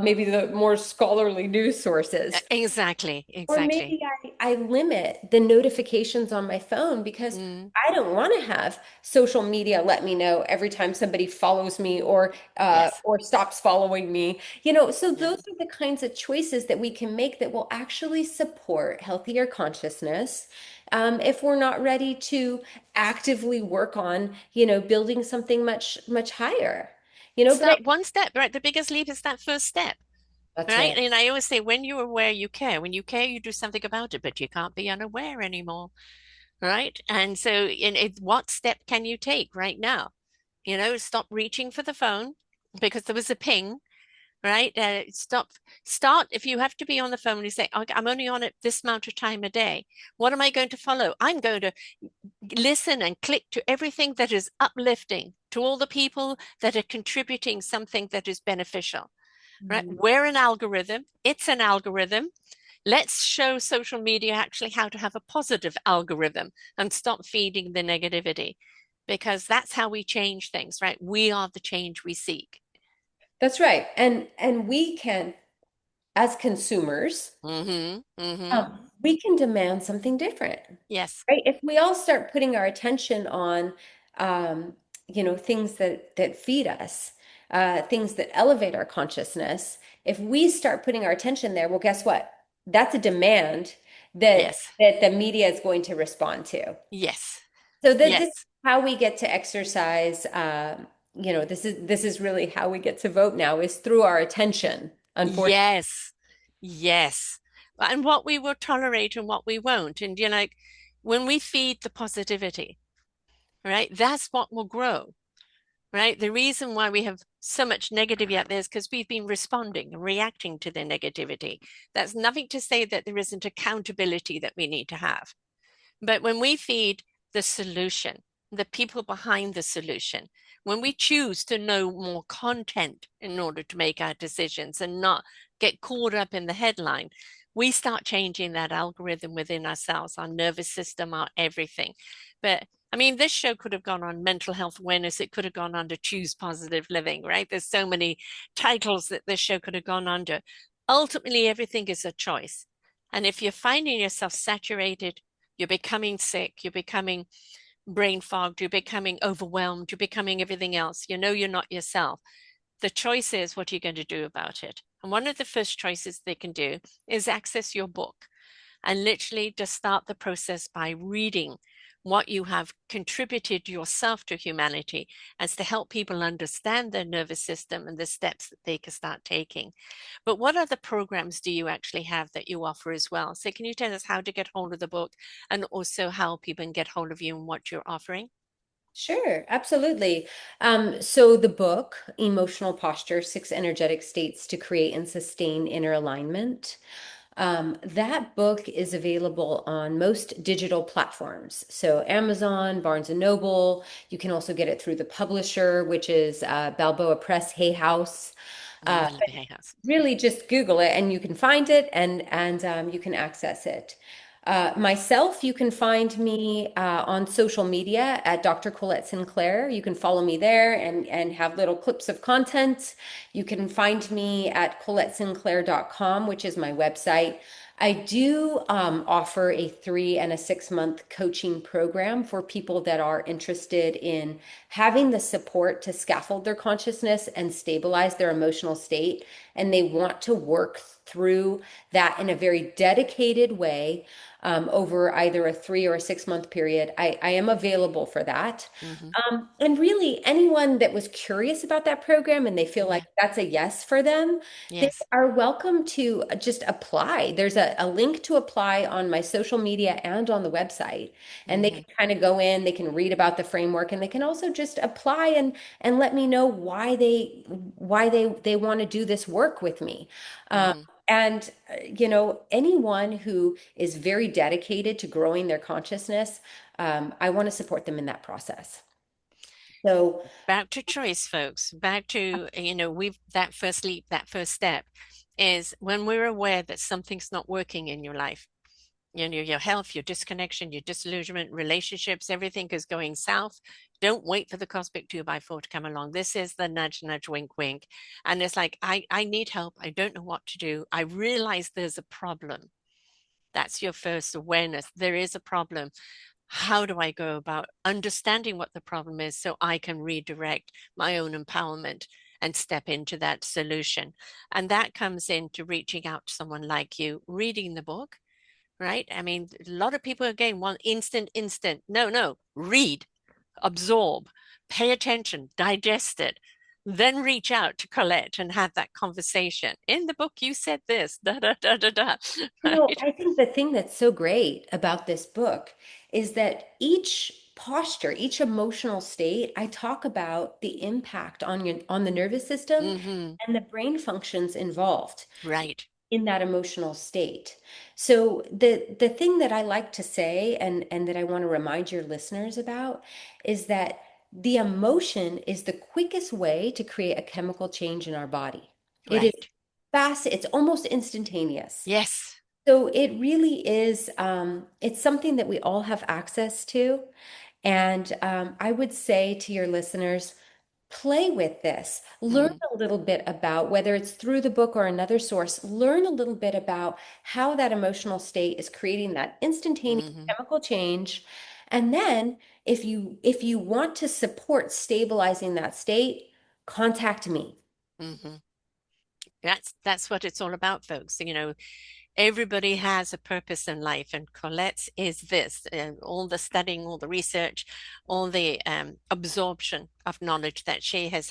maybe the more scholarly news sources. Exactly. Or Exactly. maybe I limit the notifications on my phone because Mm. I don't want to have social media let me know every time somebody follows me Yes. or stops following me. So Yeah. those are the kinds of choices that we can make that will actually support healthier consciousness. If we're not ready to actively work on, building something much, much higher. But Start one step, right? The biggest leap is that first step. that's Right. right. And I always say, when you're aware, you care. When you care, you do something about it, but you can't be unaware anymore. Right. And so, what step can you take right now? Stop reaching for the phone because there was a ping, right? Start. If you have to be on the phone, you say, okay, I'm only on it this amount of time a day. What am I going to follow? I'm going to listen and click to everything that is uplifting, to all the people that are contributing something that is beneficial, right? Mhm. We're an algorithm. It's an algorithm. Let's show social media actually how to have a positive algorithm and stop feeding the negativity, because that's how we change things, right? We are the change we seek. That's right. And we can, as consumers, Mm-hmm. Mm-hmm. we can demand something different, Yes. right? If we all start putting our attention on, um, things that feed us, things that elevate our consciousness, if we start putting our attention there, well, guess what? That's a demand that Yes. that the media is going to respond to. Yes. So that this is Yes. how we get to exercise. This is really how we get to vote now, is through our attention. Unfortunately. Yes. Yes. And what we will tolerate and what we won't. And you're like, when we feed the positivity, right, that's what will grow. Right? The reason why we have so much negativity out there is because we've been responding and reacting to the negativity. That's nothing to say that there isn't accountability that we need to have. But when we feed the solution, the people behind the solution, when we choose to know more content in order to make our decisions and not get caught up in the headline, we start changing that algorithm within ourselves, our nervous system, our everything. But I mean, this show could have gone on mental health awareness. It could have gone under choose positive living, right? There's so many titles that this show could have gone under. Ultimately, everything is a choice. And if you're finding yourself saturated, you're becoming sick, you're becoming brain fogged, you're becoming overwhelmed, you're becoming everything else, you're not yourself. The choice is, what are you going to do about it? And one of the first choices they can do is access your book and literally just start the process by reading what you have contributed yourself to humanity, as to help people understand their nervous system and the steps that they can start taking. But what other programs do you actually have that you offer as well? So can you tell us how to get hold of the book, and also how people can get hold of you and what you're offering? Sure, absolutely. So the book, Emotional Posture, Six Energetic States to Create and Sustain Inner Alignment, that book is available on most digital platforms. So Amazon, Barnes and Noble. You can also get it through the publisher, which is Balboa Press, Hay House. I love the Hay House. Really just Google it and you can find it, and you can access it. Myself, you can find me on social media at Dr. Colette Sinclair. You can follow me there and have little clips of content. You can find me at ColetteSinclair.com, which is my website. I do offer a 3 and a 6 month coaching program for people that are interested in having the support to scaffold their consciousness and stabilize their emotional state. And they want to work through that in a very dedicated way over either a 3 or a 6 month period. I am available for that. Hmm. And really, anyone that was curious about that program and they feel like Yeah. that's a yes for them, they Yes. are welcome to just apply. There's a link to apply on my social media and on the website. And they Hmm. can kind of go in, they can read about the framework, and they can also just apply and let me know why they want to do this work with me. Um, Hmm. and anyone who is very dedicated to growing their consciousness, I want to support them in that process. So, Back to choice, folks. Back to, we've that first leap, that first step is when we're aware that something's not working in your life. Your health, your disconnection, your disillusionment, relationships, everything is going south. Don't wait for the cosmic 2x4 to come along. This is the nudge, nudge, wink, wink. And it's like, I need help. I don't know what to do. I realize there's a problem. That's your first awareness. There is a problem. How do I go about understanding what the problem is so I can redirect my own empowerment and step into that solution? And that comes into reaching out to someone like you, reading the book, right? I mean, a lot of people again want instant, instant. No, no, read, absorb, pay attention, digest it, then reach out to Colette and have that conversation. In the book, you said this, da da da da da, right? I think the thing that's so great about this book is that each posture, each emotional state, I talk about the impact on the nervous system Mm-hmm. and the brain functions involved Right, in that emotional state. So the thing that I like to say and that I want to remind your listeners about is that the emotion is the quickest way to create a chemical change in our body. It is right. fast, it's almost instantaneous. Yes. So it really is, it's something that we all have access to. And I would say to your listeners, play with this. Learn Mm, a little bit about whether it's through the book or another source, learn a little bit about how that emotional state is creating that instantaneous mm-hmm, chemical change. And then if you want to support stabilizing that state, contact me. mm-hmm. That's what it's all about, folks. Everybody has a purpose in life, and Colette's is this all the studying, all the research, all the absorption of knowledge that she has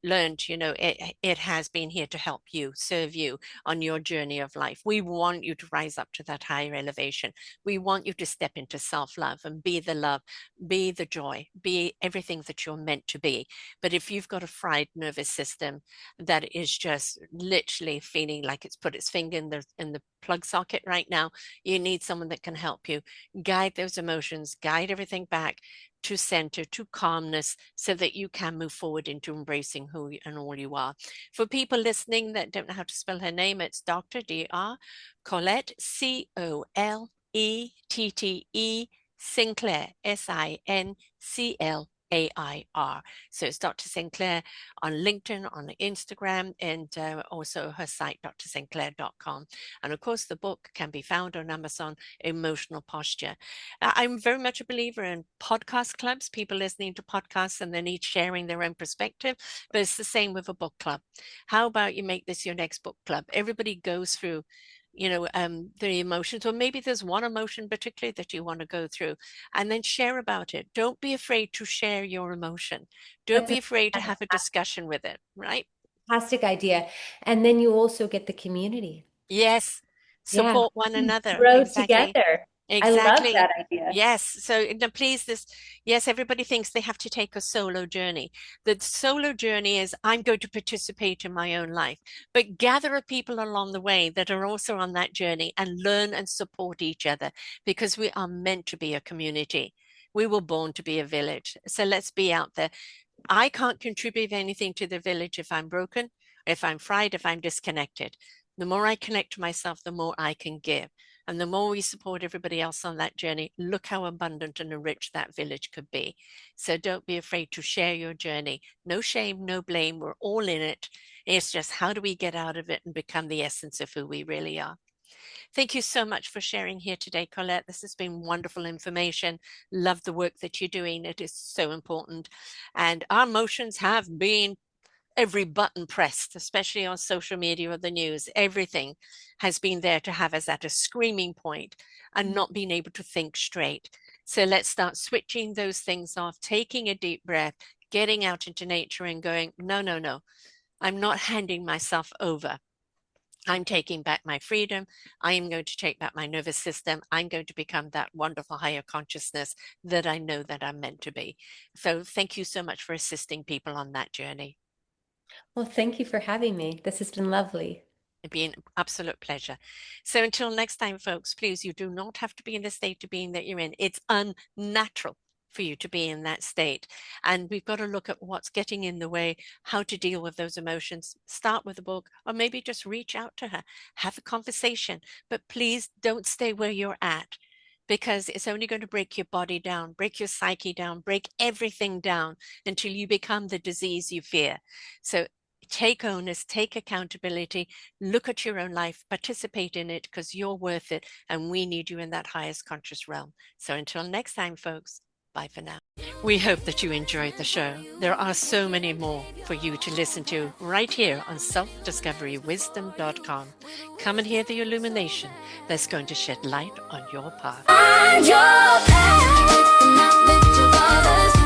learned. It has been here to help you, serve you on your journey of life. We want you to rise up to that higher elevation. We want you to step into self love and be the love, be the joy, be everything that you're meant to be. But if you've got a fried nervous system that is just literally feeling like it's put its finger in the plug socket right now, you need someone that can help you guide those emotions, guide everything back to center, to calmness, so that you can move forward into embracing who and all you are. For people listening that don't know how to spell her name, it's Dr. Dr. Colette, Colettee Sinclair, Sinclair. So it's Dr. Sinclair on LinkedIn, on Instagram, and also her site, drsinclair.com. And of course, the book can be found on Amazon, Emotional Posture. I'm very much a believer in podcast clubs, people listening to podcasts and then each sharing their own perspective, but it's the same with a book club. How about you make this your next book club? Everybody goes through the emotions, or maybe there's one emotion particularly that you want to go through, and then share about it. Don't be afraid to share your emotion. Don't That's be a afraid to have a discussion with it, right? fantastic idea. And then you also get the community. Yes. Yeah. Support one another. Grow Exactly. together. I love Exactly. that idea. Yes. So now please, yes, everybody thinks they have to take a solo journey. The solo journey is I'm going to participate in my own life, but gather a people along the way that are also on that journey and learn and support each other, because we are meant to be a community. We were born to be a village. So let's be out there. I can't contribute anything to the village if I'm broken, if I'm fried, if I'm disconnected. The more I connect to myself, the more I can give. And the more we support everybody else on that journey, look how abundant and enriched that village could be. So don't be afraid to share your journey. No shame, no blame. We're all in it. It's just how do we get out of it and become the essence of who we really are? Thank you so much for sharing here today, Colette. This has been wonderful information. Love the work that you're doing. It is so important. And our emotions have been every button pressed, especially on social media or the news. Everything has been there to have us at a screaming point and not being able to think straight. So let's start switching those things off, taking a deep breath, getting out into nature and going, no, no, no, I'm not handing myself over. I'm taking back my freedom. I am going to take back my nervous system. I'm going to become that wonderful higher consciousness that I know that I'm meant to be. So thank you so much for assisting people on that journey. Well, thank you for having me. This has been lovely. It'd be an absolute pleasure. So until next time, folks, please, you do not have to be in the state of being that you're in. It's unnatural for you to be in that state. And we've got to look at what's getting in the way, how to deal with those emotions. Start with a book, or maybe just reach out to her, have a conversation. But please don't stay where you're at, because it's only going to break your body down, break your psyche down, break everything down until you become the disease you fear. So take onus, take accountability, look at your own life, participate in it, because you're worth it, and we need you in that highest conscious realm. So until next time, folks, bye for now. We hope that you enjoyed the show. There are so many more for you to listen to right here on selfdiscoverywisdom.com. Come and hear the illumination that's going to shed light on your path. Find your path with the knowledge of others.